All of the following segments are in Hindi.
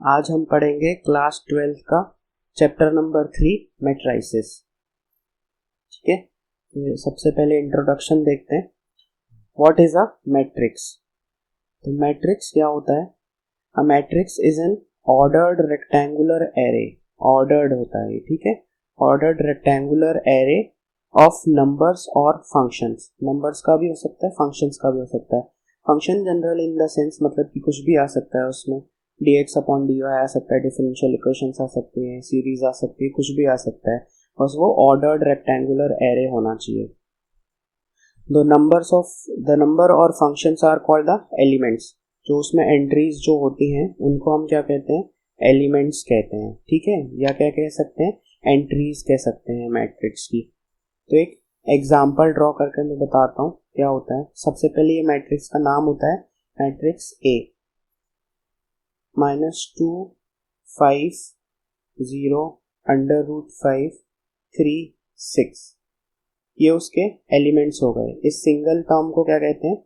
आज हम पढ़ेंगे क्लास 12 का चैप्टर नंबर 3 मैट्राइसेस। ठीक है, तो सबसे पहले इंट्रोडक्शन देखते हैं। What is a matrix? तो मैट्रिक्स क्या होता है? A matrix is an ordered rectangular array. Ordered होता है, ठीक है, ordered rectangular array of numbers और फंक्शंस। नंबर्स का भी हो सकता है, फंक्शंस का भी हो सकता है। Function general in the sense मतलब कि कुछ भी आ सकता है उसमें, dx अपॉन dy आ सकता है, डिफरेंशियल इक्वेशंस आ सकती हैं, सीरीज आ सकती है, कुछ भी आ सकता है, बस वो ऑर्डर्ड रेक्टेंगुलर एरे होना चाहिए। द नंबर और functions are called the elements. जो उसमें एंट्रीज जो होती हैं उनको हम क्या कहते हैं? एलिमेंट्स कहते हैं, ठीक है, या क्या कह सकते हैं? एंट्रीज कह सकते हैं मैट्रिक्स की। तो एक एग्जाम्पल ड्रॉ करके मैं बताता हूँ क्या होता है। सबसे पहले ये मैट्रिक्स का नाम होता है मैट्रिक्स ए। -2 5 0 √5 3 6। ये उसके एलिमेंट्स हो गए। इस सिंगल टर्म को क्या कहते हैं?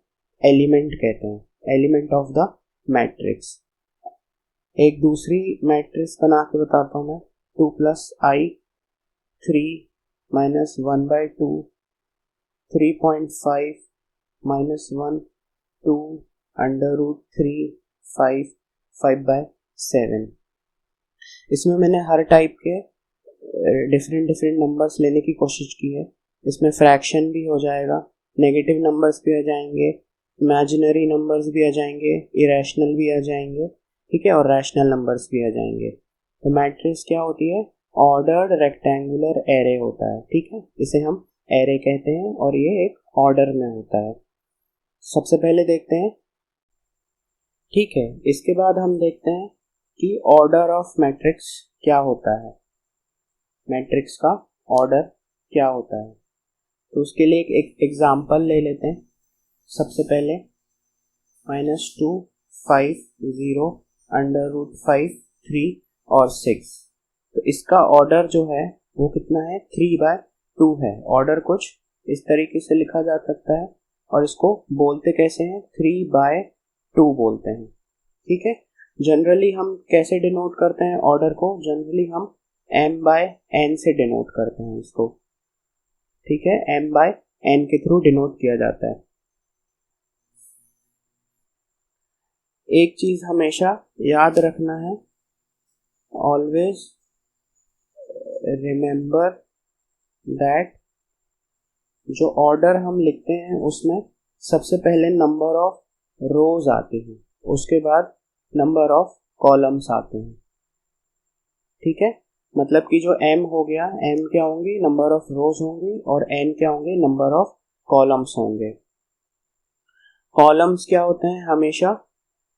एलिमेंट कहते हैं, एलिमेंट ऑफ द मैट्रिक्स। एक दूसरी मैट्रिक्स बना के बताता हूँ मैं। 2 + i 3 -1/2 3.5 -1 2 √3 5 5/7। इसमें मैंने हर टाइप के डिफरेंट नंबर्स लेने की कोशिश की है। इसमें फ्रैक्शन भी हो जाएगा, नेगेटिव नंबर्स भी आ जाएंगे, इमेजिनरी नंबर्स भी आ जाएंगे, इरेशनल भी आ जाएंगे, ठीक है, और रैशनल नंबर्स भी आ जाएंगे। तो मैट्रिक्स क्या होती है? ऑर्डर्ड रेक्टेंगुलर एरे होता है, ठीक है, इसे हम एरे कहते हैं और ये एक ऑर्डर में होता है। सबसे पहले देखते हैं, ठीक है, इसके बाद हम देखते हैं कि ऑर्डर ऑफ मैट्रिक्स क्या होता है, मैट्रिक्स का ऑर्डर क्या होता है। तो उसके लिए एक एग्जाम्पल ले लेते हैं। सबसे पहले -2 5 0 √5 3 और 6। तो इसका ऑर्डर जो है वो कितना है? 3/2 है। ऑर्डर कुछ इस तरीके से लिखा जा सकता है और इसको बोलते कैसे हैं? 3/2 बोलते हैं, ठीक है। जनरली हम कैसे डिनोट करते हैं ऑर्डर को? जनरली हम m/n से डिनोट करते हैं इसको, ठीक है, m/n के थ्रू डिनोट किया जाता है। एक चीज हमेशा याद रखना है, ऑलवेज रिमेंबर दैट जो ऑर्डर हम लिखते हैं उसमें सबसे पहले नंबर ऑफ रोज आते हैं, उसके बाद नंबर ऑफ कॉलम्स आते हैं, ठीक है। मतलब कि जो m हो गया, m क्या होंगी? नंबर ऑफ रोज होंगी, और n क्या होंगे? नंबर ऑफ कॉलम्स होंगे। कॉलम्स क्या होते हैं? हमेशा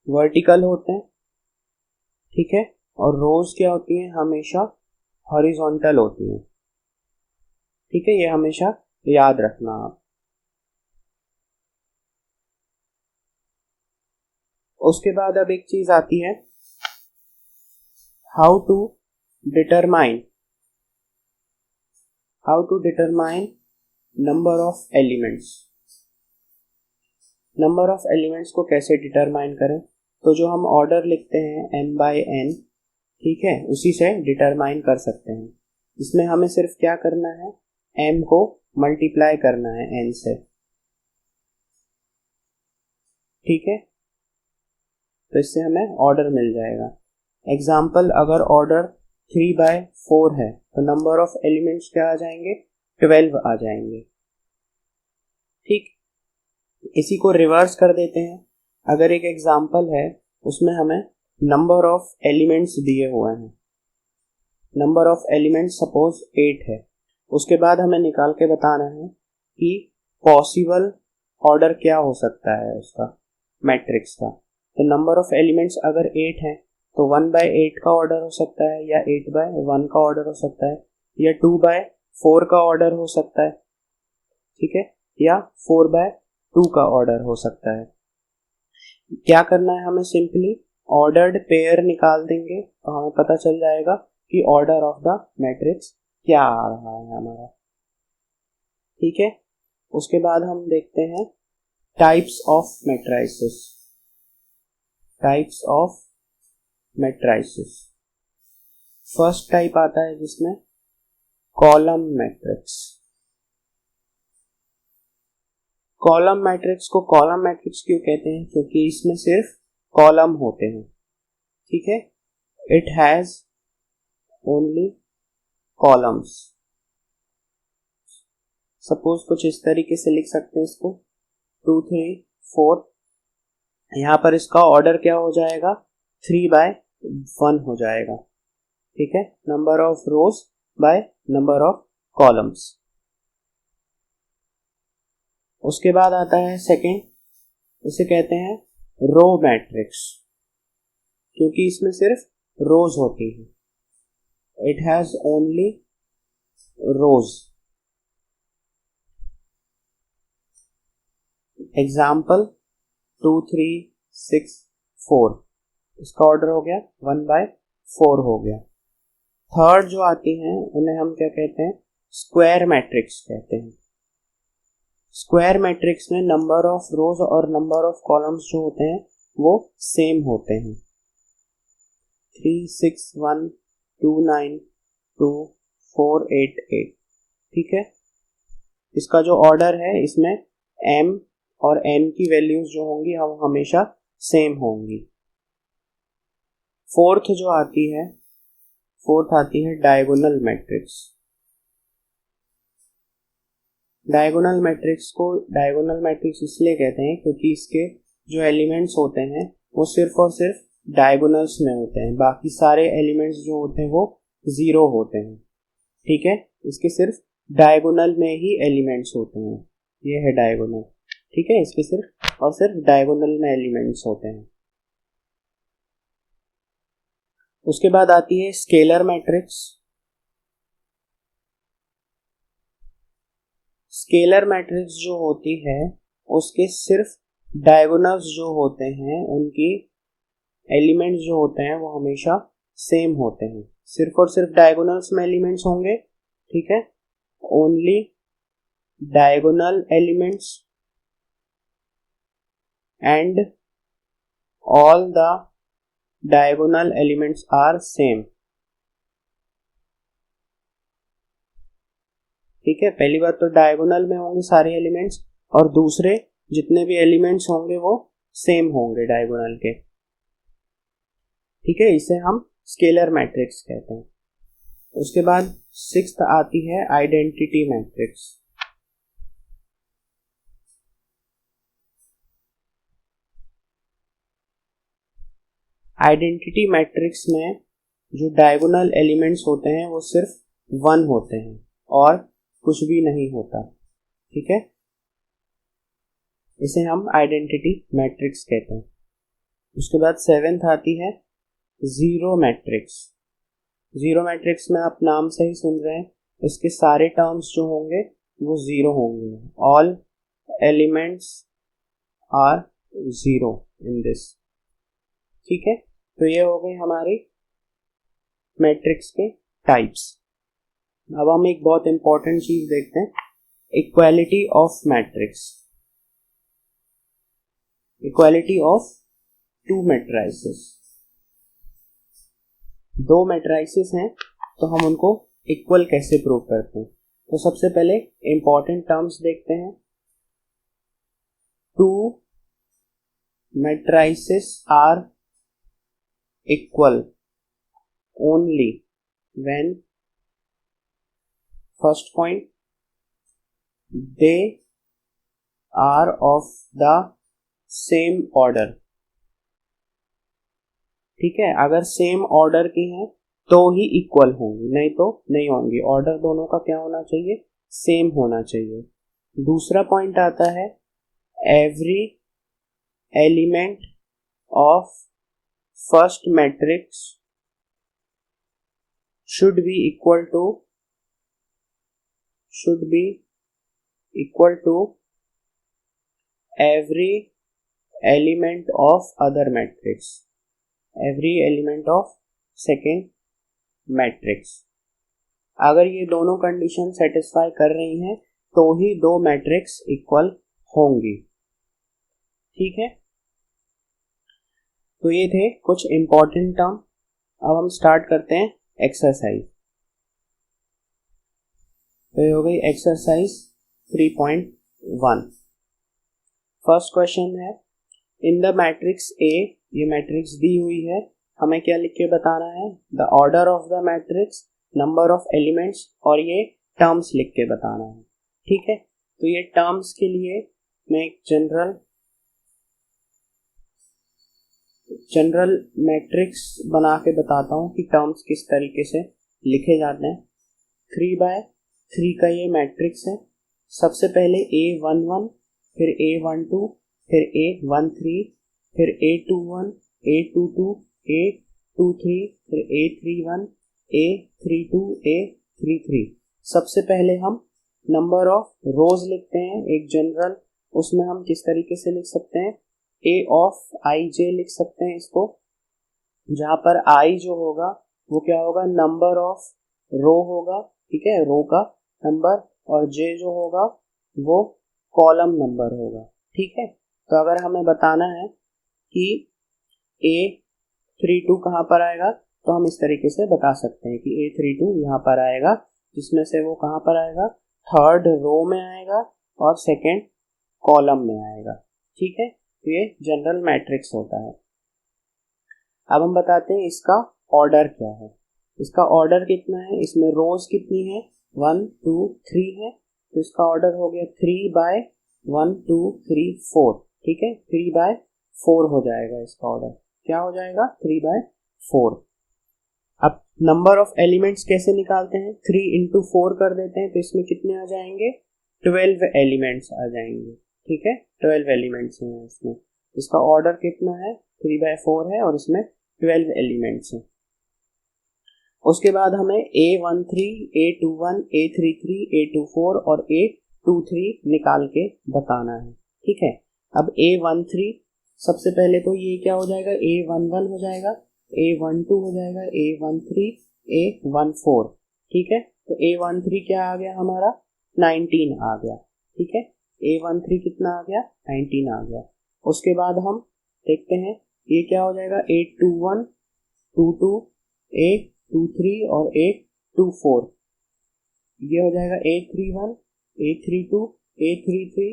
वर्टिकल होते हैं, ठीक है, और रोज क्या होती हैं? हमेशा हॉरिजॉन्टल होती हैं, ठीक है, ये हमेशा याद रखना आप। उसके बाद अब एक चीज आती है, how to determine number of elements. Number of elements को कैसे डिटरमाइन करें? तो जो हम ऑर्डर लिखते हैं m/n, ठीक है, उसी से डिटरमाइन कर सकते हैं। इसमें हमें सिर्फ क्या करना है? m को मल्टीप्लाई करना है n से, ठीक है, तो इससे हमें ऑर्डर मिल जाएगा। एग्जाम्पल, अगर ऑर्डर 3/4 है तो नंबर ऑफ एलिमेंट्स क्या आ जाएंगे? 12 आ जाएंगे, ठीक। इसी को रिवर्स कर देते हैं। अगर एक एग्जाम्पल है उसमें हमें नंबर ऑफ एलिमेंट्स दिए हुए हैं, नंबर ऑफ एलिमेंट्स सपोज 8 है, उसके बाद हमें निकाल के बताना है कि पॉसिबल ऑर्डर क्या हो सकता है उसका, मैट्रिक्स का। तो नंबर ऑफ एलिमेंट्स अगर 8 है तो 1/8 का ऑर्डर हो सकता है, या 8/1 का ऑर्डर हो सकता है, या 2/4 का ऑर्डर हो सकता है, ठीक है, या 4/2 का ऑर्डर हो सकता है। क्या करना है हमें? सिंपली ऑर्डर्ड पेयर निकाल देंगे तो हमें पता चल जाएगा कि ऑर्डर ऑफ द मैट्रिक्स क्या आ रहा है हमारा, ठीक है। उसके बाद हम देखते हैं types of matrices. Types of matrices. First type आता है जिसमें कॉलम मैट्रिक्स। कॉलम मैट्रिक्स को कॉलम मैट्रिक्स क्यों कहते हैं? क्योंकि इसमें सिर्फ कॉलम होते हैं, ठीक है। It has only columns. Suppose कुछ इस तरीके से लिख सकते हैं इसको 2 3 4। यहां पर इसका ऑर्डर क्या हो जाएगा? 3/1 हो जाएगा, ठीक है। Number of rose by number of columns. उसके बाद आता है सेकंड, इसे कहते हैं रो मैट्रिक्स, क्योंकि इसमें सिर्फ रोज होती है। It has only rows. Example 2 3 6 4, इसका ऑर्डर हो गया 1/4 हो गया। थर्ड जो आती हैं उन्हें हम क्या कहते हैं? स्क्वायर मैट्रिक्स कहते हैं। स्क्वायर मैट्रिक्स में नंबर ऑफ रोज और नंबर ऑफ कॉलम्स जो होते हैं वो सेम होते हैं। 3 6 1 2 9 2 4 8 8, ठीक है। इसका जो ऑर्डर है इसमें m और n की वैल्यूज जो होंगी वो हमेशा सेम होंगी। फोर्थ आती है डायगोनल मैट्रिक्स। डायगोनल मैट्रिक्स को डायगोनल मैट्रिक्स इसलिए कहते हैं क्योंकि इसके जो एलिमेंट्स होते हैं वो सिर्फ और सिर्फ डायगोनल्स में होते हैं, बाकी सारे एलिमेंट्स जो होते हैं वो 0 होते हैं, ठीक है। इसके सिर्फ डायगोनल में ही एलिमेंट्स होते हैं, ये है डायगोनल, ठीक है। इसके सिर्फ और सिर्फ डायगोनल में एलिमेंट्स होते हैं। उसके बाद आती है स्केलर मैट्रिक्स। स्केलर मैट्रिक्स जो होती है उसके सिर्फ डायगोनल्स जो होते हैं उनकी एलिमेंट्स जो होते हैं वो हमेशा सेम होते हैं। सिर्फ और सिर्फ डायगोनल्स में एलिमेंट्स होंगे, ठीक है। Only diagonal elements and all the diagonal elements are same, ठीक है। पहली बात तो डायगोनल में होंगे सारे एलिमेंट्स और दूसरे जितने भी एलिमेंट्स होंगे वो सेम होंगे डायगोनल के, ठीक है। इसे हम स्केलर मैट्रिक्स कहते हैं। उसके बाद सिक्स्थ आती है आइडेंटिटी मैट्रिक्स। आइडेंटिटी मैट्रिक्स में जो डायगोनल एलिमेंट्स होते हैं वो सिर्फ 1 होते हैं और कुछ भी नहीं होता, ठीक है। इसे हम आइडेंटिटी मैट्रिक्स कहते हैं। उसके बाद सेवेंथ आती है जीरो मैट्रिक्स। जीरो मैट्रिक्स में आप नाम से ही सुन रहे हैं, इसके सारे टर्म्स जो होंगे वो 0 होंगे। All elements are 0 in this, ठीक है। तो ये हो गई हमारी मैट्रिक्स के टाइप्स। अब हम एक बहुत इंपॉर्टेंट चीज देखते हैं, equality of matrix. Equality of 2 matrices. 2 matrices हैं तो हम उनको इक्वल कैसे प्रूव करते हैं? तो सबसे पहले इंपॉर्टेंट टर्म्स देखते हैं। 2 matrices are equal only when, first point, they are of the same order, ठीक है। अगर सेम ऑर्डर की हैं तो ही इक्वल होंगी, नहीं तो नहीं होंगी। ऑर्डर दोनों का क्या होना चाहिए? सेम होना चाहिए। दूसरा पॉइंट आता है every element of first matrix should be equal to every element of other matrix, every element of second matrix। अगर ये दोनों कंडीशन सेटिस्फाई कर रही हैं तो ही 2 मैट्रिक्स इक्वल होंगी, ठीक है। तो ये थे कुछ इंपॉर्टेंट टर्म अब हम स्टार्ट करते हैं एक्सरसाइज। तो ये हो गई एक्सरसाइज 3.1। फर्स्ट क्वेश्चन है, इन द मैट्रिक्स ए, ये मैट्रिक्स दी हुई है, हमें क्या लिख के बताना है, the order of the matrix, number of elements और ये टर्म्स लिख के बताना है। ठीक है, तो ये टर्म्स के लिए मैं एक जनरल मैट्रिक्स बना के बताता हूँ कि टर्म्स किस तरीके से लिखे जाते हैं। 3/3 का ये मैट्रिक्स है। सबसे पहले A11, फिर A12, फिर A13, फिर A21, A22, A23, फिर A31, A32, A33। सबसे पहले हम नंबर ऑफ रोज लिखते हैं एक जनरल, उसमें हम किस तरीके से लिख सकते हैं, A ऑफ ij लिख सकते हैं इसको, जहां पर I जो होगा वो क्या होगा, नंबर ऑफ रो होगा, ठीक है, रो का नंबर, और J जो होगा वो कॉलम नंबर होगा। ठीक है, तो अगर हमें बताना है कि A32 कहाँ पर आएगा, तो हम इस तरीके से बता सकते हैं कि A32 यहाँ पर आएगा, जिसमें से वो कहाँ पर आएगा, थर्ड रो में आएगा और सेकेंड कॉलम में आएगा। ठीक है, तो ये जनरल मैट्रिक्स होता है। अब हम बताते हैं इसका ऑर्डर क्या है। इसका ऑर्डर कितना है, इसमें रोज कितनी है, 1 2 3 है, तो इसका ऑर्डर हो गया 3/1 2 3 4। ठीक है, 3/4 हो जाएगा इसका ऑर्डर, क्या हो जाएगा, 3/4। अब नंबर ऑफ एलिमेंट्स कैसे निकालते हैं, 3 into 4 कर देते हैं, तो इसमें कितने आ जाएंगे, 12 एलिमेंट्स आ जाएंगे। ठीक है, 12 एलिमेंट्स हैं इसमें। इसका ऑर्डर कितना है, 3/4 है और इसमें 12 एलिमेंट्स हैं। उसके बाद हमें A13, A21, A33, A24 और A23 निकाल के बताना है। ठीक है, अब A13 सबसे पहले तो ये क्या हो जाएगा, A11 हो जाएगा, A12 हो जाएगा, A13, A14। ठीक है, तो A13 क्या आ गया हमारा, 19 आ गया। ठीक है, A13 कितना आ गया, 19 आ गया। उसके बाद हम देखते हैं ये क्या हो जाएगा, A21, 22, A23 और A24। ये हो जाएगा A31, A32, A33,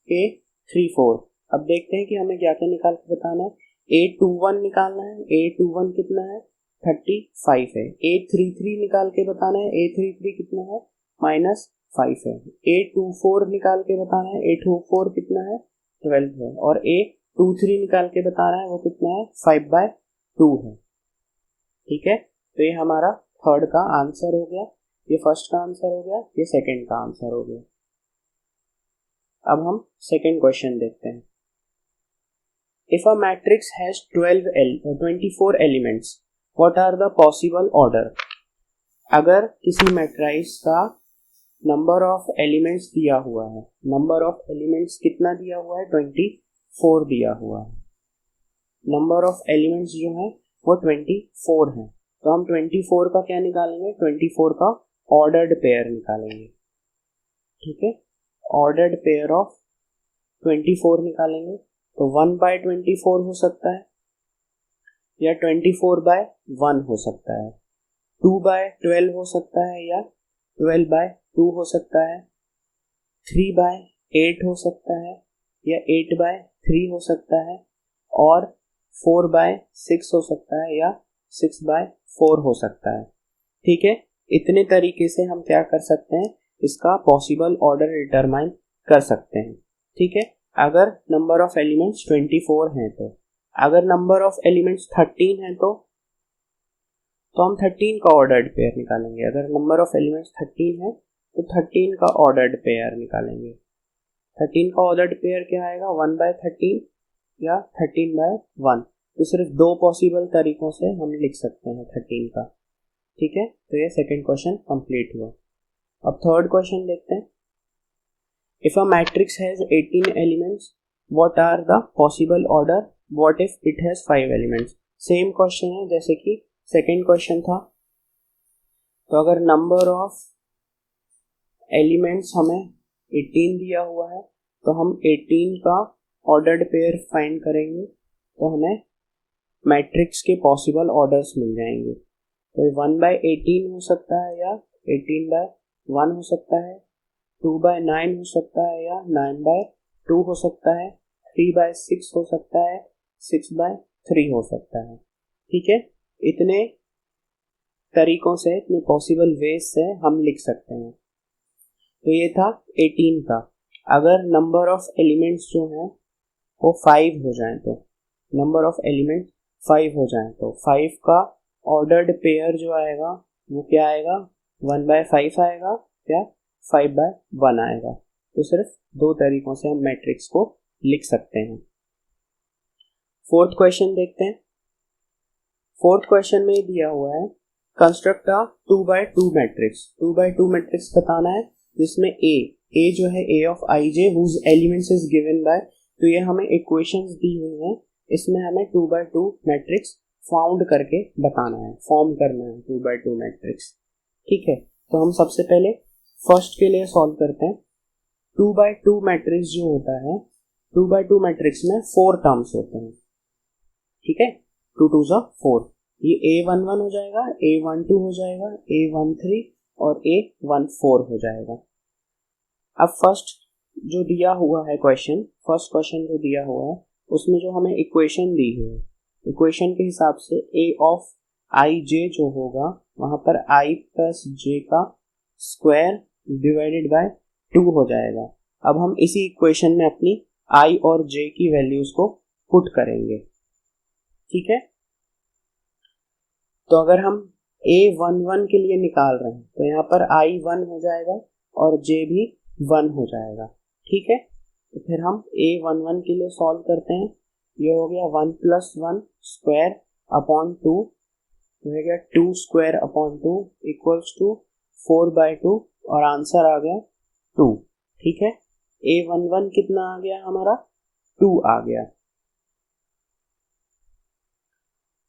A34। अब देखते हैं कि हमें क्या क्या निकाल के बताना है। A21 निकालना है, A21 कितना है, 35 है। A33 निकाल के बताना है, A33 कितना है, -5 है। A24 निकाल के बताना है, A24 कितना है, 12 है। और A23 निकाल के बताना है, वो कितना है, 5/2 है। ठीक है, तो ये हमारा थर्ड का आंसर हो गया, ये फर्स्ट का आंसर हो गया, ये सेकंड का आंसर हो गया। अब हम सेकंड क्वेश्चन देखते हैं। If a matrix has 24 elements, what are the possible order? अगर किसी मैट्रिक्स का नंबर ऑफ एलिमेंट्स दिया हुआ है, नंबर ऑफ एलिमेंट्स कितना दिया हुआ है, 24 दिया हुआ है। नंबर ऑफ एलिमेंट्स जो है वो 24 है, तो हम 24 का क्या निकालेंगे, 24 का ऑर्डर्ड पेयर निकालेंगे। ठीक है, ऑर्डर्ड पेयर ऑफ 24 निकालेंगे, तो 1/24 हो सकता है, या 24/1 हो सकता है, 2/12 हो सकता है, या 12/2 हो सकता है, 3/8 हो सकता है, या 8/3 हो सकता है, और 4/6 हो सकता है, या 6/4 हो सकता है। ठीक है, इतने तरीके से हम क्या कर सकते हैं, इसका पॉसिबल ऑर्डर डिटरमाइन कर सकते हैं। ठीक है, अगर नंबर ऑफ एलिमेंट्स 24 हैं तो, अगर नंबर ऑफ एलिमेंट्स 13 हैं तो हम 13 का ऑर्डर्ड पेयर निकालेंगे। अगर नंबर ऑफ एलिमेंट्स 13 है तो 13 का ऑर्डर्ड पेयर निकालेंगे। 13 का ऑर्डर्ड पेयर क्या आएगा, 1/13 या 13/1। तो सिर्फ दो पॉसिबल तरीकों से हम लिख सकते हैं 13 का। ठीक है, तो ये सेकंड क्वेश्चन कंप्लीट हुआ। अब थर्ड क्वेश्चन देखते हैं। If a matrix has 18 elements, what are the possible order? What if it has 5 elements? Same question है जैसे कि सेकेंड क्वेश्चन था। तो अगर नंबर ऑफ एलिमेंट्स हमें 18 दिया हुआ है, तो हम 18 का ऑर्डर्ड पेयर फाइंड करेंगे। तो हमें मैट्रिक्स के पॉसिबल ऑर्डर्स मिल जाएंगे। तो 1/18 हो सकता है या 18/1 हो सकता है, 2/9 हो सकता है या 9/2 हो सकता है, 3/6 हो सकता है, 6/3 हो सकता है। ठीक है, इतने तरीकों से, इतने पॉसिबल वेज से हम लिख सकते हैं। तो ये था 18 का। अगर नंबर ऑफ एलिमेंट्स जो हैं वो 5 हो जाएं, तो नंबर ऑफ एलिमेंट 5 हो जाएं, तो 5 का ऑर्डर्ड पेयर जो आएगा वो क्या आएगा, 1/5 आएगा या 5/1 आएगा। तो सिर्फ दो तरीकों से हम मैट्रिक्स को लिख सकते हैं। फोर्थ क्वेश्चन देखते हैं। फोर्थ क्वेश्चन में दिया हुआ है कंस्ट्रक्ट अ 2/2 मैट्रिक्स। 2/2 मैट्रिक्स बताना है जिसमें ए जो है A of I J whose elements is given by, तो ये हमें इक्वेशंस दी हुई हैं, इसमें हमें 2/2 मैट्रिक्स फाउंड करके बताना है, फॉर्म करना है 2/2 मैट्रिक्स। ठीक है, तो हम सबसे पहले फर्स्ट के लिए सॉल्व करते हैं। 2/2 मैट्रिक्स जो होता है, 2/2 मैट्रिक्स में 4 टर्म्स होते हैं। ठीक है, 2 2 जा 4, ये A11 हो जाएगा, A12 हो जाएगा, A13 और A14 हो जाएगा। अब फर्स्ट जो दिया हुआ है क्वेश्चन, फर्स्ट क्वेश्चन जो दिया हुआ है उसमें जो हमें इक्वेशन दी हुई है, इक्वेशन के हिसाब से A ऑफ आई जे जो होगा वहां पर I प्लस जे का स्क्वायर डिवाइडेड बाय 2 हो जाएगा। अब हम इसी इक्वेशन में अपनी I और J की वैल्यूज को पुट करेंगे। ठीक है, तो अगर हम A11 के लिए निकाल रहे हैं तो यहाँ पर I 1 हो जाएगा और J भी 1 हो जाएगा। ठीक है, तो फिर हम A11 के लिए सॉल्व करते हैं। ये हो गया 1 + 1 स्क्वायर अपॉन 2, हो गया 2 स्क्वायर अपॉन 2 इक्वल्स टू 4/2 और आंसर आ गया 2। ठीक है, A11 कितना आ गया हमारा, 2 आ गया।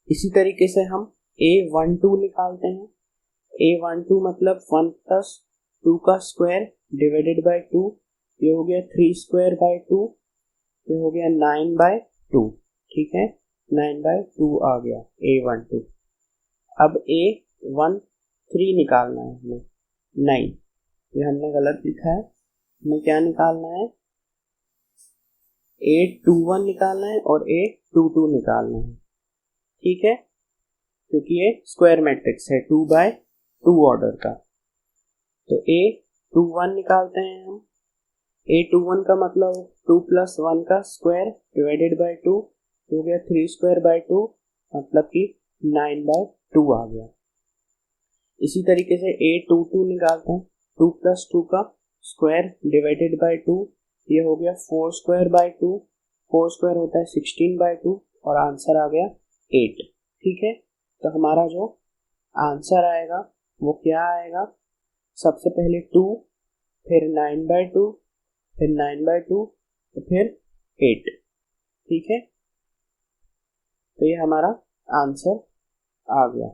इसी तरीके से हम A12 निकालते हैं। A12 मतलब 1 + 2 का स्क्वायर डिवाइडेड बाय 2, ये हो गया 3 स्क्वायर बाय 2, ये हो गया 9/2। ठीक है, 9/2 आ गया A12। अब A13 निकालना है हमें, 9, ये हमने गलत लिखा है, हमें क्या निकालना है, A21 निकालना है और A22 निकालना है। ठीक है, क्योंकि ये स्क्वायर मैट्रिक्स है 2/2 ऑर्डर का। तो A21 निकालते हैं हम। A21 का मतलब 2 + 1 का स्क्वायर डिवाइडेड बाय 2, हो गया 3 स्क्वायर बाय 2, मतलब कि 9/2 आ गया। इसी तरीके से A22 निकालते हैं। 2 + 2 का स्क्वायर डिवाइडेड बाय 2, ये हो गया 4 स्क्वायर बाय 2, 4 स्क्वायर होता है 16/2 और आंसर आ गया 8। ठीक है, तो हमारा जो आंसर आएगा वो क्या आएगा, सबसे पहले 2, फिर 9/2, फिर 9/2, तो फिर 8। ठीक है, तो ये हमारा आंसर आ गया।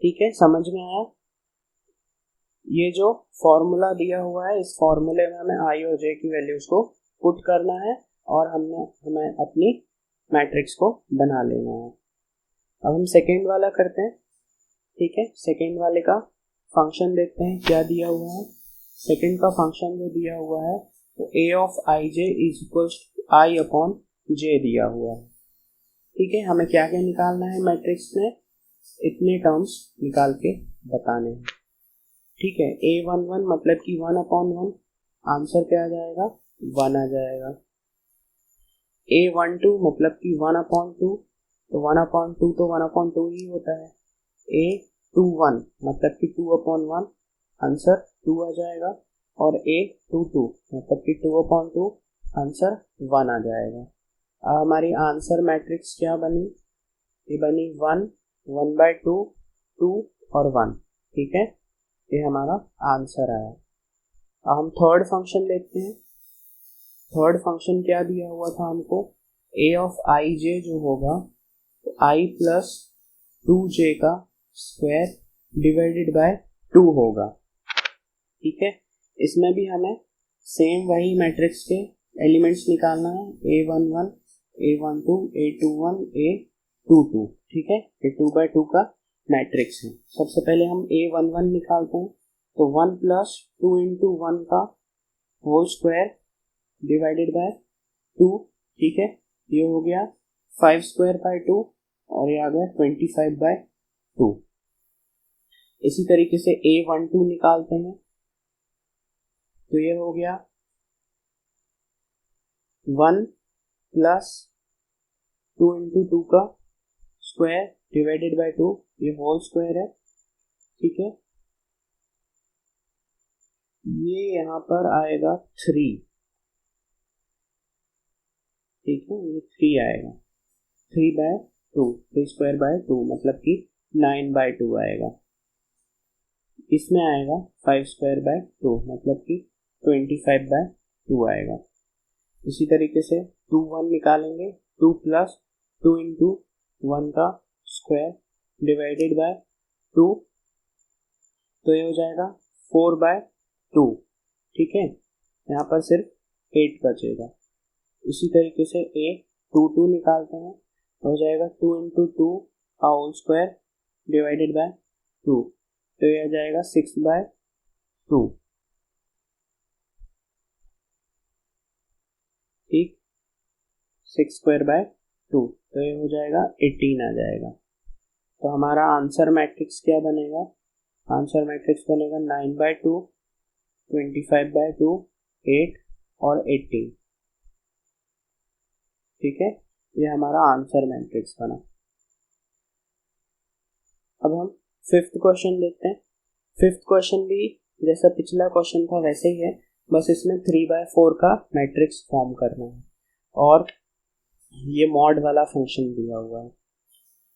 ठीक है, समझ में आया। ये जो फॉर्मूला दिया हुआ है, इस फॉर्मूले में हमें I और J की वैल्यूज को पुट करना है और हमें अपनी मैट्रिक्स को बना लेना है। अब हम सेकेंड वाला करते हैं। ठीक है, सेकेंड वाले का फंक्शन देखते हैं क्या दिया हुआ है। सेकेंड का फंक्शन जो दिया हुआ है तो A of I J is equals to I upon J दिया हुआ है। ठीक है, हमें क्या क्या निकालना है मैट्रिक्स में, इतने टर्म्स निकाल के बताने हैं। ठीक है, A11 मतलब कि 1/1, आंसर क्या आ जाएगा, 1 आ जाएगा। A12 मतलब कि 1/2, तो 1/2 तो 1/2 ही होता है। A21 मतलब कि 2/1, आंसर 2 आ जाएगा। और A22 मतलब कि 2/2, आंसर 1 आ जाएगा। अब हमारी आंसर मैट्रिक्स क्या बनी, ये बनी 1, 1/2, 2 और 1। ठीक है, ये हमारा आंसर आया। अब हम थर्ड फंक्शन देखते हैं। थर्ड फंक्शन क्या दिया हुआ था हमको, A ऑफ आई जे जो होगा तो I + 2J का स्क्वायर डिवाइडेड बाय 2 होगा। ठीक है, इसमें भी हमें सेम वही मैट्रिक्स के एलिमेंट्स निकालना है A11, A12, A21, A22, ठीक है। ये 2x2 का मैट्रिक्स है। सबसे पहले हम A11 निकालते हैं, तो 1 प्लस 2 इंटू 1 का होल स्क्वायर डिवाइडेड बाय 2, ठीक है। ये हो गया 5 स्क्वायर बाय 2 और ये आ गया 25 बाय 2। इसी तरीके से A12 निकालते हैं, तो ये हो गया 1 प्लस 2 इंटू 2 का स्क्वायर डिवाइडेड बाय 2, ये होल स्क्वायर है, ठीक है। ये यहाँ पर आएगा 3, ठीक है, ये 3 आएगा, 3 बाय 2, 3 स्क्वायर बाय 2 मतलब कि 9 बाय 2 आएगा। इसमें आएगा 5 स्क्वायर बाय 2 मतलब कि 25 बाय 2 आएगा। इसी तरीके से 2 1 निकालेंगे, 2 प्लस 2 इंटू 1 का स्क्वायर डिवाइडेड बाय 2, तो ये हो जाएगा 4 बाय 2, ठीक है। यहाँ पर सिर्फ 8 बचेगा। इसी तरीके से A22 निकालते हैं, हो जाएगा 2 इंटू 2 का होल स्क्वायर डिवाइडेड बाय 2, तो ये आ जाएगा 6 बाय 2, ठीक, 6 स्क्वायर बाय 2, तो ये हो जाएगा 18 आ जाएगा। तो हमारा आंसर मैट्रिक्स क्या बनेगा? आंसर मैट्रिक्स बनेगा 9 बाय 2, 25 बाय 2, 8 और 18, ठीक है। ये हमारा आंसर मैट्रिक्स बना। अब हम फिफ्थ क्वेश्चन देखते हैं। फिफ्थ क्वेश्चन भी जैसा पिछला क्वेश्चन था वैसे ही है, बस इसमें 3/4 का मैट्रिक्स फॉर्म करना है और ये मॉड वाला फंक्शन दिया हुआ है।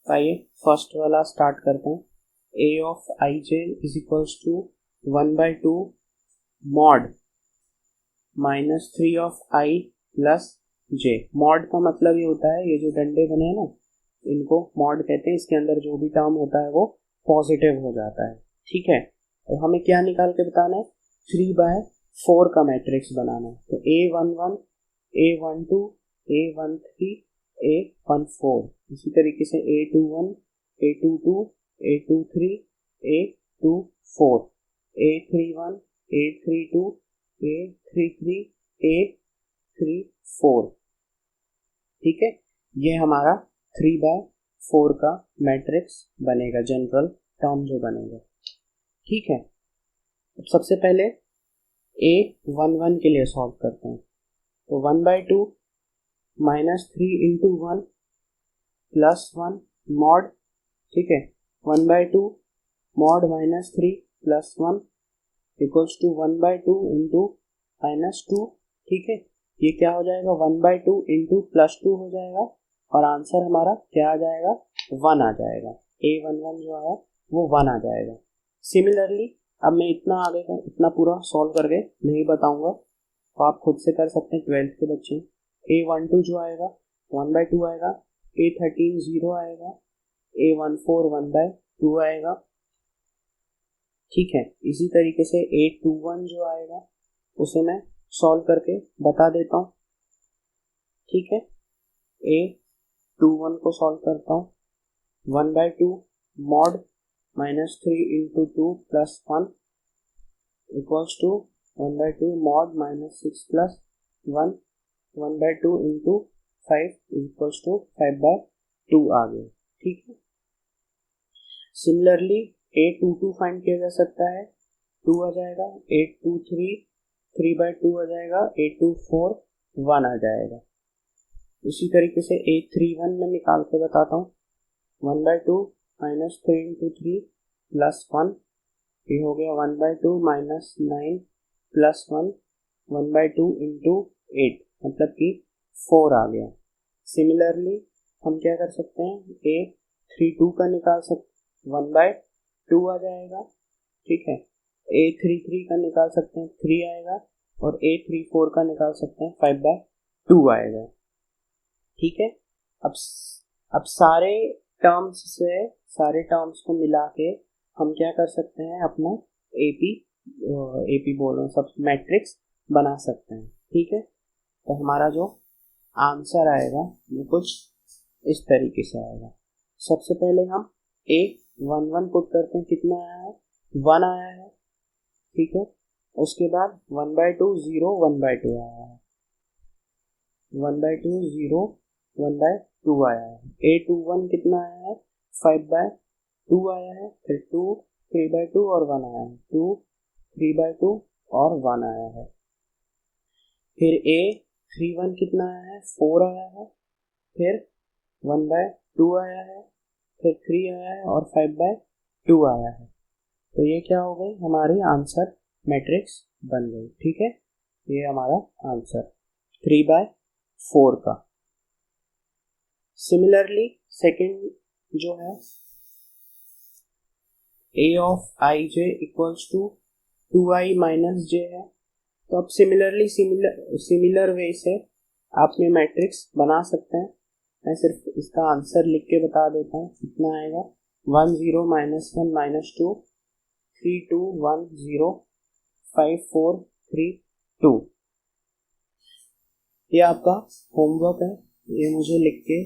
आइए फर्स्ट वाला स्टार्ट करते हैं। a of ij is equals to 1/2 mod -3 of i plus j। Mod का मतलब ये होता है, ये जो डंडे बने हैं ना, इनको मॉड कहते हैं। इसके अंदर जो भी टर्म होता है वो पॉजिटिव हो जाता है, ठीक है। और हमें क्या निकाल के बताना है? 3/4 का मैट्रिक्स बनाना है। तो A11, A12, A13, A14, इसी तरीके से A21, A22, A23, A24, A31, A32, A33, A34, ठीक है। ये हमारा 3/4 का मैट्रिक्स बनेगा, जनरल टर्म जो बनेगा, ठीक है। अब सबसे पहले A11 के लिए सॉल्व करते हैं। तो 1/2 -3 इंटू 1 प्लस 1 मॉड, ठीक है। 1/2 mod -3 plus 1 equals to 1/2 into -2, ठीक है। ये क्या हो जाएगा? 1/2 इंटू +2 हो जाएगा और आंसर हमारा क्या आ जाएगा? 1 आ जाएगा। A11 जो है वो 1 आ जाएगा। सिमिलरली अब मैं इतना पूरा सॉल्व करके नहीं बताऊंगा, तो आप खुद से कर सकते हैं, 12th के बच्चे। A12 जो आएगा 1/2 आएगा, A13 0 आएगा, A14 1/2 आएगा, ठीक है। इसी तरीके से A21 जो आएगा उसे मैं सॉल्व करके बता देता हूँ, ठीक है। A21 को सॉल्व करता हूँ। 1/2 mod -3 into 2 plus 1 equals to 1/2 mod -6 plus 1, 1/2 into 5 equals to 5/2 आ गया, ठीक है। सिमिलरली A22 फाइंड किया जा सकता है, 2 आ जाएगा। A23 3/2 आ जाएगा। A24 1 आ जाएगा। इसी तरीके से A31 में निकाल के बताता हूँ। 1/2 -3 इंटू 3 प्लस 1, ये हो गया 1/2 -9 प्लस 1, 1/2 इंटू 8 मतलब कि 4 आ गया। सिमिलरली हम क्या कर सकते हैं? A32 का निकाल सकते, 1/2 आ जाएगा, ठीक है। A33 का निकाल सकते हैं, 3 आएगा। और A34 का निकाल सकते हैं, 5/2 आएगा, ठीक है। अब सारे टर्म्स को मिला के हम क्या कर सकते हैं? अपना एपी बोल रहे हैं, सब मैट्रिक्स बना सकते हैं, ठीक है। तो हमारा जो आंसर आएगा वो कुछ इस तरीके से आएगा। सबसे पहले हम A11 पुट करते हैं, कितना आया है 1 आया है, ठीक है। उसके बाद 1/2 0 1/2 आया है, 1/2 0 1/2 आया है। A21 कितना आया है 5/2 आया है, फिर 2 3/2 और 1 आया है, 2 3/2 और 1 आया है। फिर A31 कितना आया है 4 आया है, फिर 1/2 आया है, फिर 3 आया है और 5/2 आया है। तो ये क्या हो गई, हमारी आंसर मैट्रिक्स बन गई, ठीक है। ये हमारा आंसर 3/4 का। सिमिलरली सेकंड जो है A of ij equals to 2i minus j है। तो अब सिमिलर वे से आप ये मैट्रिक्स बना सकते हैं। मैं सिर्फ इसका आंसर लिख के बता देता हूँ, कितना आएगा 1 0 -1 -2 3 2 1 0 5 4 3 2। ये आपका होमवर्क है, ये मुझे लिख के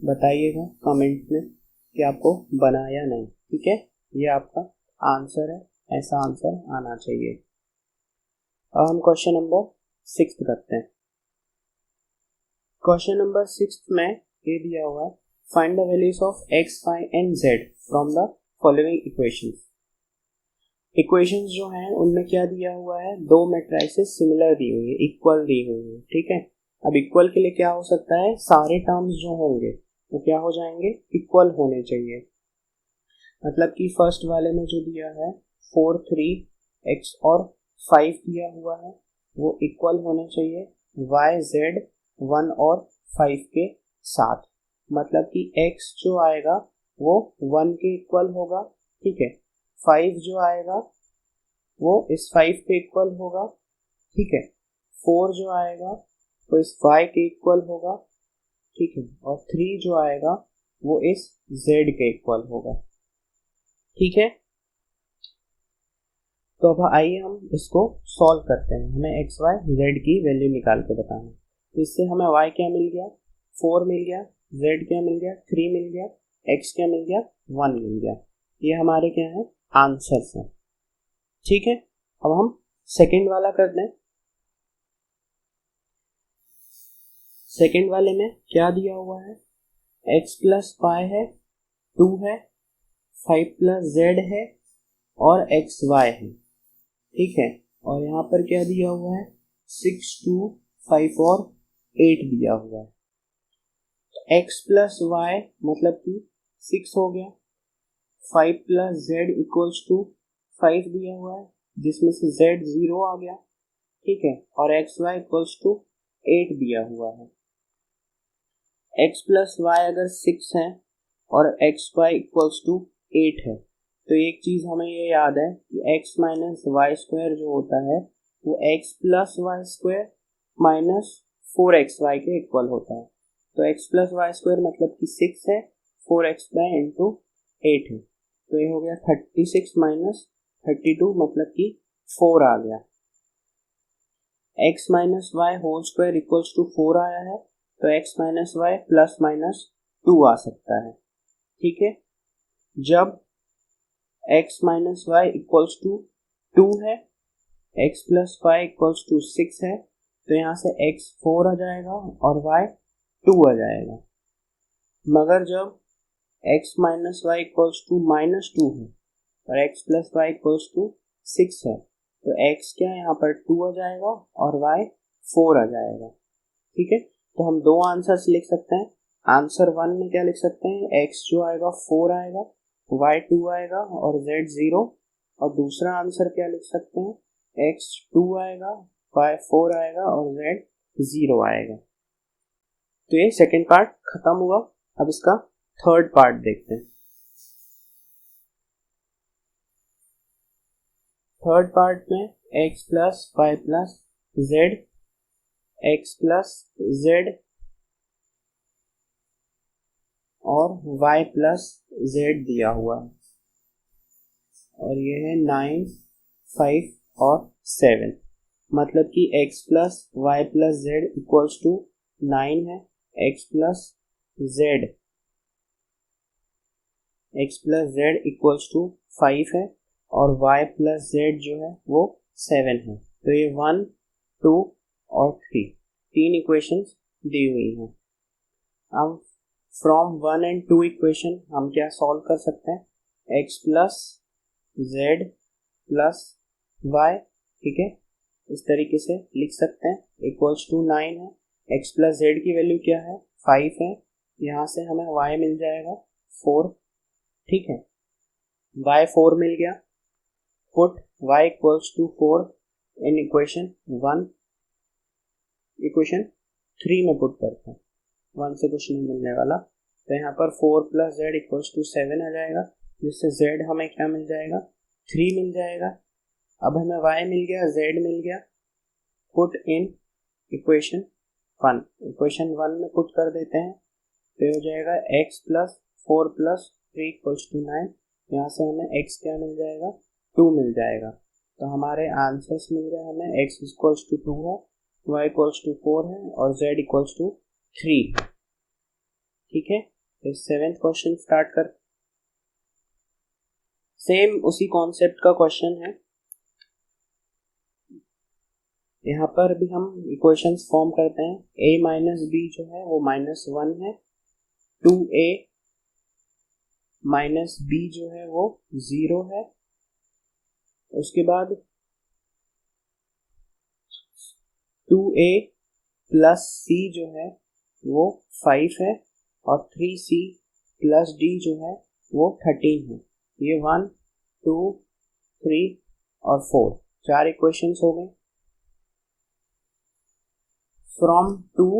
बताइएगा कमेंट में कि आपको बना या नहीं, ठीक है। ये आपका आंसर है, ऐसा आंसर आना चाहिए। अब हम क्वेश्चन नंबर 6 करते हैं। क्वेश्चन नंबर 6 में ये दिया हुआ है, find the values of x, y and z from the following equations. Equations जो हैं उनमें क्या दिया हुआ है, दो मैट्रिसेस सिमिलर दी हुई है, इक्वल दी हुई है, ठीक है। अब इक्वल के लिए क्या हो सकता है, सारे टर्म्स जो होंगे वो क्या हो जाएंगे, इक्वल होने चाहिए। मतलब कि फर्स्ट वाले में जो दिया है 4 3 x और 5 दिया हुआ है वो इक्वल होने चाहिए y z 1 और 5 के साथ। मतलब कि x जो आएगा वो 1 के इक्वल होगा, ठीक है। 5 जो आएगा वो इस 5 के इक्वल होगा, ठीक है। 4 जो आएगा वो इस y के इक्वल होगा, ठीक है। और 3 जो आएगा वो इस z के इक्वल होगा, ठीक है। तो अब आइए हम इसको सॉल्व करते हैं। हमें x y z की वैल्यू निकाल के बताना। तो इससे हमें y क्या मिल गया 4 मिल गया, z क्या मिल गया 3 मिल गया, x क्या मिल गया 1 मिल गया। ये हमारे क्या है आंसर्स हैं, ठीक है। अब हम सेकंड वाला कर दें। सेकंड वाले में क्या दिया हुआ है, x प्लस y है, 2 है, 5 प्लस z है और x y है, ठीक है। और यहाँ पर क्या दिया हुआ है 6 2 5 और 8 दिया हुआ है। तो x प्लस y मतलब कि 6 हो गया, 5 प्लस z इक्वल्स टू 5 दिया हुआ है जिसमें से z 0 आ गया, ठीक है। और एक्स वाई इक्वल्स टू 8 दिया हुआ है। x प्लस वाई अगर 6 है और एक्स वाई इक्वल्स टू 8 है तो एक चीज हमें ये याद है कि x माइनस वाई स्क्वायर जो होता है वो x plus Y square minus 4x Y के इक्वल होता है। तो x प्लस वाई स्क्वायर मतलब कि 6 है, 4x वाई इंटू 8 है, तो ये हो गया 36 माइनस 32 मतलब कि 4 आ गया। x minus Y whole square equals to 4 आया है तो x minus Y plus minus 2 आ सकता है, ठीक है। जब x minus Y equals to 2 है, x plus Y equals to 6 है, तो यहाँ से x 4 आ जाएगा और y 2 आ जाएगा। मगर जब x minus Y equals to minus 2 है और x plus Y equals to 6 है तो x क्या यहाँ पर 2 आ जाएगा और y 4 आ जाएगा, ठीक है। तो हम दो आंसर्स लिख सकते हैं। आंसर 1 में क्या लिख सकते हैं, x जो आएगा 4 आएगा, y 2 आएगा और z 0। और दूसरा आंसर क्या लिख सकते हैं, x 2 आएगा, y 4 आएगा और z 0 आएगा। तो ये सेकेंड पार्ट खत्म हुआ। अब इसका थर्ड पार्ट देखते हैं। थर्ड पार्ट में x plus y plus z, x plus z और y प्लस जेड दिया हुआ है और ये है 9 5 और 7। मतलब कि x plus y plus z equals to 9 है, x plus z equals to 5 है, और y प्लस जेड जो है वो 7 है। तो ये 1, 2 और 3 तीन इक्वेशंस दी हुई हैं। अब फ्रॉम 1 एंड 2 इक्वेशन हम क्या सॉल्व कर सकते हैं, x plus z plus y, ठीक है, इस तरीके से लिख सकते हैं, इक्वल्स टू 9 है, x प्लस जेड की वैल्यू क्या है 5 है, यहाँ से हमें y मिल जाएगा 4, ठीक है, y 4 मिल गया, put y equals to 4 in equation 1, equation 3 में पुट करते हैं, 1 से कुछ नहीं मिलने वाला, तो यहाँ पर 4 प्लस जेड इक्वल्स टू 7 आ जाएगा, जिससे z हमें क्या मिल जाएगा 3 मिल जाएगा। अब हमें y मिल गया, z मिल गया, पुट इन इक्वेशन 1, इक्वेशन 1 में पुट कर देते हैं, तो हो जाएगा x plus 4 plus 3 equals to 9, यहाँ से हमें x क्या मिल जाएगा 2 मिल जाएगा। तो हमारे आंसर्स मिल गए हमें, x इक्वल्स टू 2 है, y इक्वल्स टू 4 है और z इक्वल्स टू 3, ठीक है। तो 7th क्वेश्चन स्टार्ट कर, सेम उसी कॉन्सेप्ट का क्वेश्चन है, यहाँ पर भी हम इक्वेशंस फॉर्म करते हैं, a माइनस बी जो है वो -1 है, 2a माइनस बी जो है वो 0 है, उसके बाद 2a प्लस c जो है वो 5 है, और 3c प्लस d जो है वो 13 है। ये 1, 2, 3 और 4 4 इक्वेशंस हो गए। From 2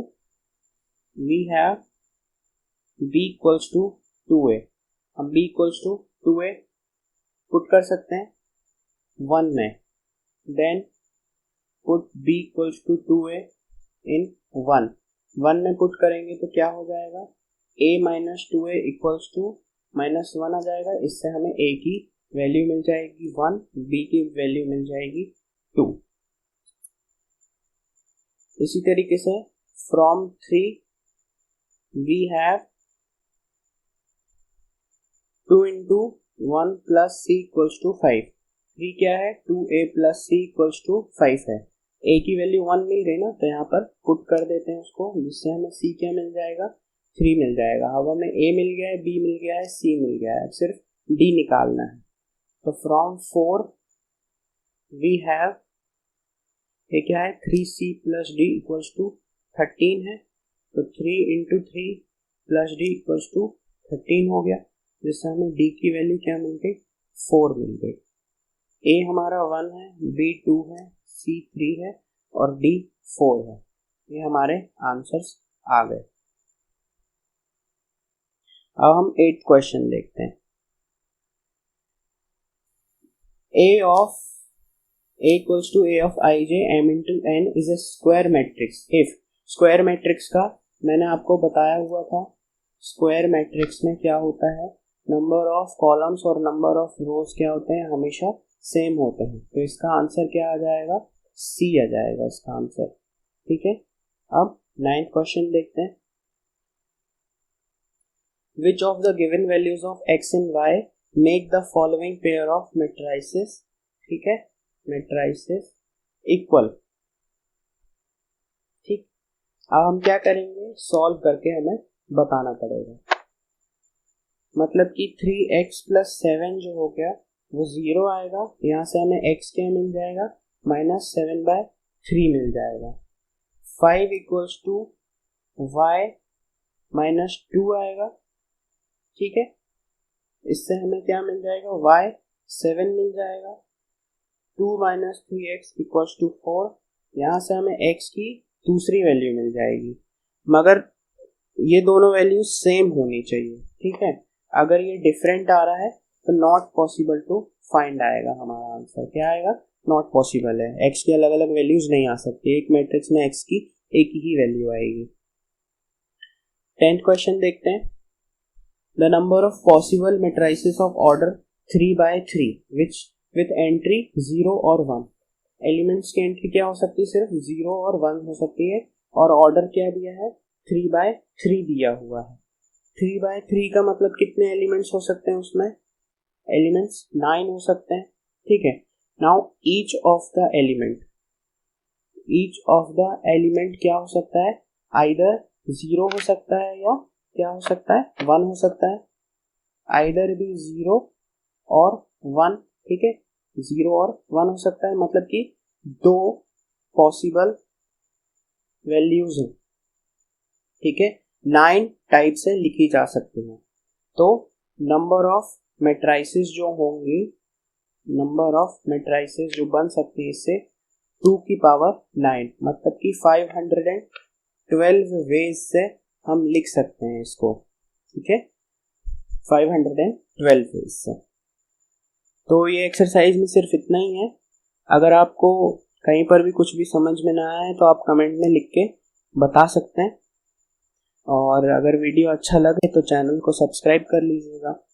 we have b equals to 2a, हम b equals to 2a put कर सकते हैं 1 में, then put b equals to 2a in 1 में पुट करेंगे तो क्या हो जाएगा, a minus 2a equals to -1 आ जाएगा, इससे हमें a की वैल्यू मिल जाएगी 1, b की वैल्यू मिल जाएगी 2। इसी तरीके से from 3 we have 2 into 1 plus c equals to 5, 3 क्या है 2a plus c equals to 5 है, a की वैल्यू 1 मिल गई ना, तो यहाँ पर पुट कर देते हैं उसको, जिससे हमें c क्या मिल जाएगा 3 मिल जाएगा। अब हमें a मिल गया है, b मिल गया है, c मिल गया है, अब सिर्फ d निकालना है। तो from 4 we have, ये क्या है 3c plus d equals to 13 है, तो 3 into 3 plus d equals to 13 हो गया, जिससे हमें d की वैल्यू क्या मिल गई 4 मिल गई। a हमारा 1 है, b 2 है, c 3 है और d 4 है। ये हमारे आंसर्स आ गए। अब हम 8th क्वेश्चन देखते हैं। a equals to a of ij m into n is a square matrix if, square matrix का मैंने आपको बताया हुआ था, स्क्वायर मैट्रिक्स में क्या होता है, नंबर ऑफ कॉलम्स और नंबर ऑफ रोज क्या होते हैं, हमेशा सेम होते हैं। तो इसका आंसर क्या आ जाएगा, सी आ जाएगा इसका आंसर, ठीक है। अब 9th क्वेश्चन देखते हैं। Which of the given values of x and y make the following pair of matrices, ठीक है, matrices इक्वल, ठीक। अब हम क्या करेंगे, सॉल्व करके हमें बताना पड़ेगा। मतलब कि 3x प्लस 7 जो हो गया वो 0 आएगा, यहाँ से हमें x क्या मिल जाएगा -7/3 मिल जाएगा। 5 इक्वल्स टू y -2 आएगा, ठीक है, इससे हमें क्या मिल जाएगा y 7 मिल जाएगा। 2 - 3x इक्वल्स टू 4, यहाँ से हमें x की दूसरी वैल्यू मिल जाएगी, मगर ये दोनों वैल्यू सेम होनी चाहिए, ठीक है। अगर ये डिफरेंट आ रहा है तो नॉट पॉसिबल टू फाइंड आएगा, हमारा आंसर क्या आएगा, नॉट पॉसिबल है, x की अलग अलग वैल्यूज नहीं आ सकती, एक मैट्रिक्स में x की एक ही वैल्यू आएगी। 10th क्वेश्चन देखते हैं। The number of possible matrices of order 3 by 3 which with entry 0 और 1, एलिमेंट्स की एंट्री क्या हो सकती है, सिर्फ 0 और 1 हो सकती है, और ऑर्डर क्या दिया है, 3/3 दिया हुआ है। 3/3 का मतलब कितने एलिमेंट्स हो सकते हैं, उसमें एलिमेंट्स 9 हो सकते हैं, ठीक है। Now each of the element क्या हो सकता है, आइदर 0 हो सकता है या क्या हो सकता है, 1 हो सकता है, आइदर भी 0 और 1, ठीक है, 0 और 1 हो सकता है, मतलब कि 2 पॉसिबल वैल्यूज हैं, ठीक है। 9 टाइप से लिखी जा सकती हैं। तो नंबर ऑफ मैट्रिसेस जो होंगी, नंबर ऑफ मैट्रिसेस जो बन सकती है इससे 2⁹, मतलब कि 512 वेज से हम लिख सकते हैं इसको, ठीक है, 512 वेज से। तो ये एक्सरसाइज में सिर्फ इतना ही है। अगर आपको कहीं पर भी कुछ भी समझ में ना आए तो आप कमेंट में लिख के बता सकते हैं, और अगर वीडियो अच्छा लगे तो चैनल को सब्सक्राइब कर लीजिएगा।